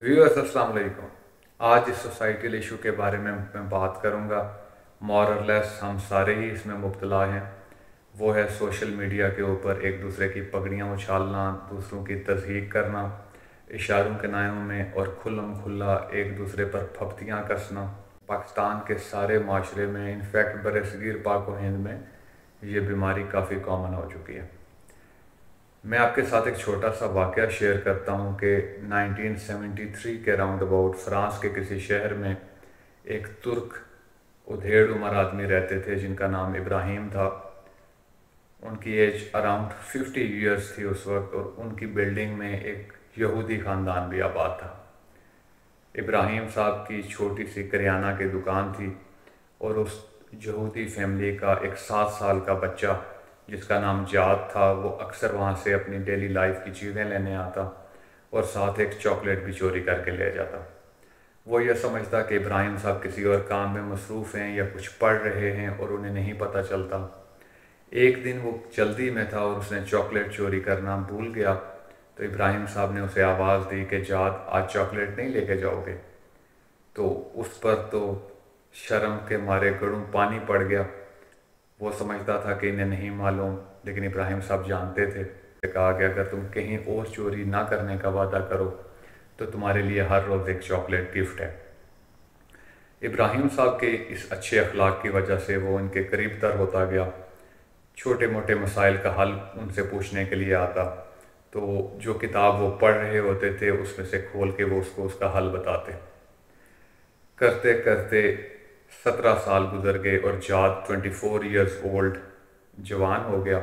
Viewers अस्सलाम वालेकुम। आज इस सोसाइटल इशू के बारे में मैं बात करूंगा। मॉरलेस हम सारे ही इसमें मुब्तला हैं। वो है सोशल मीडिया के ऊपर एक दूसरे की पगड़ियाँ उछालना, दूसरों की तज़हीक करना, इशारों के नायों में और खुल्लम खुल्ला एक दूसरे पर फप्तियाँ कसना। पाकिस्तान के सारे माशरे में, इनफैक्ट बरसगीर पाक व हिंद में ये बीमारी काफ़ी कॉमन हो चुकी है। मैं आपके साथ एक छोटा सा वाक़या शेयर करता हूँ कि 1973 के राउंड अबाउट फ्रांस के किसी शहर में एक तुर्क उधेड़ उम्र आदमी रहते थे जिनका नाम इब्राहिम था। उनकी एज अराउंड 50 ईयर्स थी उस वक्त, और उनकी बिल्डिंग में एक यहूदी ख़ानदान भी आबाद था। इब्राहिम साहब की छोटी सी करियाना की दुकान थी, और उस यहूदी फैमिली का एक 7 साल का बच्चा जिसका नाम जाद था, वो अक्सर वहाँ से अपनी डेली लाइफ की चीज़ें लेने आता और साथ एक चॉकलेट भी चोरी करके ले जाता। वो ये समझता कि इब्राहिम साहब किसी और काम में मसरूफ़ हैं या कुछ पढ़ रहे हैं और उन्हें नहीं पता चलता। एक दिन वो जल्दी में था और उसने चॉकलेट चोरी करना भूल गया, तो इब्राहिम साहब ने उसे आवाज़ दी कि जाद, आज चॉकलेट नहीं लेके जाओगे? तो उस पर तो शर्म के मारे गड़ों पानी पड़ गया। वो समझता था कि इन्हें नहीं मालूम, लेकिन इब्राहिम साहब जानते थे। कहा कि अगर तुम कहीं और चोरी ना करने का वादा करो तो तुम्हारे लिए हर रोज़ एक चॉकलेट गिफ्ट है। इब्राहिम साहब के इस अच्छे अखलाक की वजह से वो उनके करीब तर होता गया। छोटे मोटे मसाइल का हल उनसे पूछने के लिए आता, तो जो किताब वो पढ़ रहे होते थे उसमें से खोल के वो उसको उसका हल बताते। करते करते 17 साल गुजर गए और जाद 24 ईयर्स ओल्ड जवान हो गया,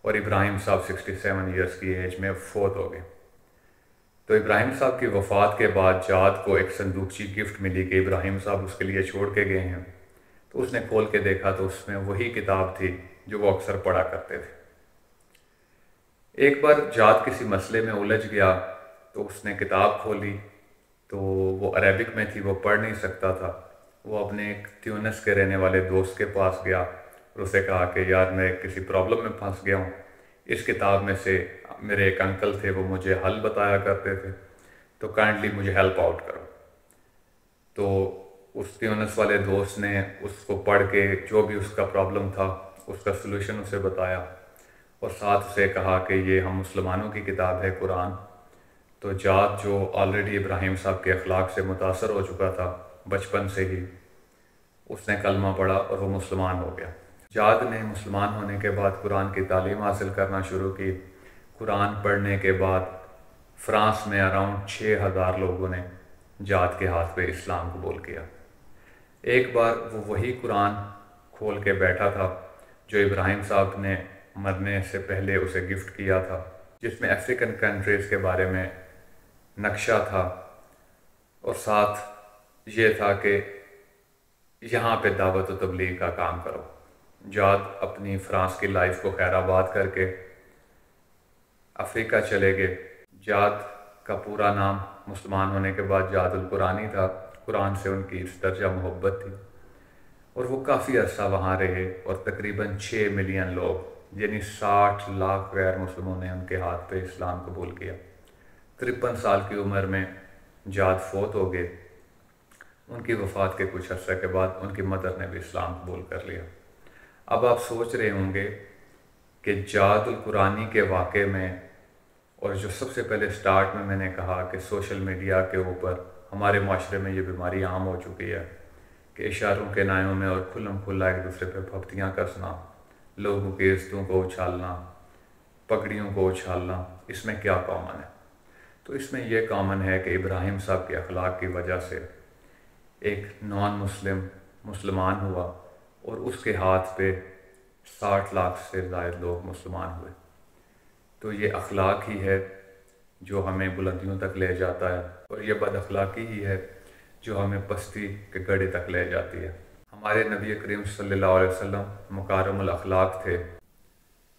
और इब्राहिम साहब 67 ईयर्स की एज में फोत हो गए। तो इब्राहिम साहब की वफ़ात के बाद जाद को एक संदूकची गिफ्ट मिली कि इब्राहिम साहब उसके लिए छोड़ के गए हैं। तो उसने खोल के देखा तो उसमें वही किताब थी जो वो अक्सर पढ़ा करते थे। एक बार जाद किसी मसले में उलझ गया, तो उसने किताब खोली, तो वो अरेबिक में थी, वो पढ़ नहीं सकता था। वो अपने एक ट्यूनिस के रहने वाले दोस्त के पास गया और उसे कहा कि यार, मैं किसी प्रॉब्लम में फंस गया हूँ, इस किताब में से मेरे एक अंकल थे, वो मुझे हल बताया करते थे, तो काइंडली मुझे हेल्प आउट करो। तो उस ट्यूनिस वाले दोस्त ने उसको पढ़ के जो भी उसका प्रॉब्लम था उसका सलूशन उसे बताया, और साथ उसे कहा कि ये हम मुसलमानों की किताब है, कुरान। तो जाद, जो ऑलरेडी इब्राहिम साहब के अखलाक से मुतासर हो चुका था बचपन से ही, उसने कलमा पढ़ा और वो मुसलमान हो गया। जाद ने मुसलमान होने के बाद कुरान की तालीम हासिल करना शुरू की। कुरान पढ़ने के बाद फ़्रांस में अराउंड 6000 लोगों ने जाद के हाथ पे इस्लाम कबूल किया। एक बार वो वही कुरान खोल के बैठा था जो इब्राहिम साहब ने मरने से पहले उसे गिफ्ट किया था, जिसमें अफ्रीकन कंट्रीज़ के बारे में नक्शा था, और साथ ये था कि यहाँ पे दावत व तबलीग का काम करो। जाद अपनी फ़्रांस की लाइफ को खैराबाद करके अफ्रीका चले गए। जाद का पूरा नाम मुसलमान होने के बाद जादुल कुरानी था। कुरान से उनकी इस दर्जा मोहब्बत थी, और वो काफ़ी अरसा वहाँ रहे, और तकरीबन 6 मिलियन लोग यानी 60 लाख गैर मुसलमानों ने उनके हाथ पे इस्लाम कबूल किया। 53 साल की उम्र में जाद फोत हो गए। उनकी वफ़ात के कुछ अर्से के बाद उनकी मदर ने भी इस्लाम कबूल कर लिया। अब आप सोच रहे होंगे कि जादुल कुरानी के वाक़े में, और जो सबसे पहले स्टार्ट में मैंने कहा कि सोशल मीडिया के ऊपर हमारे माशरे में ये बीमारी आम हो चुकी है कि इशारों के नायों में और खुल्लम खुल्ला एक दूसरे पर फप्तियाँ कसना, लोगों की इज़्ज़तों को उछालना, पगड़ियों को उछालना, इसमें क्या कॉमन है? तो इसमें यह कॉमन है कि इब्राहिम साहब के अखलाक की वजह से एक नॉन मुस्लिम मुसलमान हुआ, और उसके हाथ पे 60 लाख से ज़ायद लोग मुसलमान हुए। तो ये अखलाक ही है जो हमें बुलंदियों तक ले जाता है, और ये बद अखलाकी ही है जो हमें पस्ती के गड्ढे तक ले जाती है। हमारे नबी करीम सल्लल्लाहु अलैहि वसल्लम मुकारमुल अखलाक थे,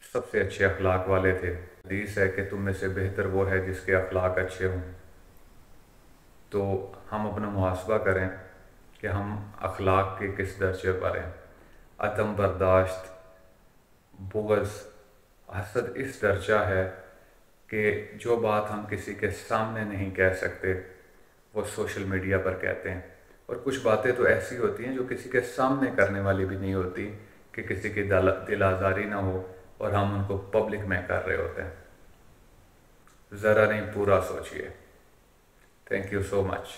सबसे अच्छे अखलाक वाले थे। हदीस है कि तुम में से बेहतर वो है जिसके अखलाक अच्छे हों। तो हम अपना मुहासबा करें कि हम अखलाक के किस दर्जे पर हैं। अदम बर्दाश्त, बुग़्ज़, हसद इस दर्जा है कि जो बात हम किसी के सामने नहीं कह सकते, وہ سوشل میڈیا پر کہتے ہیں، اور کچھ باتیں تو ایسی ہوتی ہیں جو کسی کے سامنے کرنے والی بھی نہیں ہوتی کہ کسی کی دل آزاری نہ ہو، اور ہم ان کو پبلک میں کر رہے ہوتے ہیں۔ ذرا نہیں، پورا سوچئے۔ Thank you so much.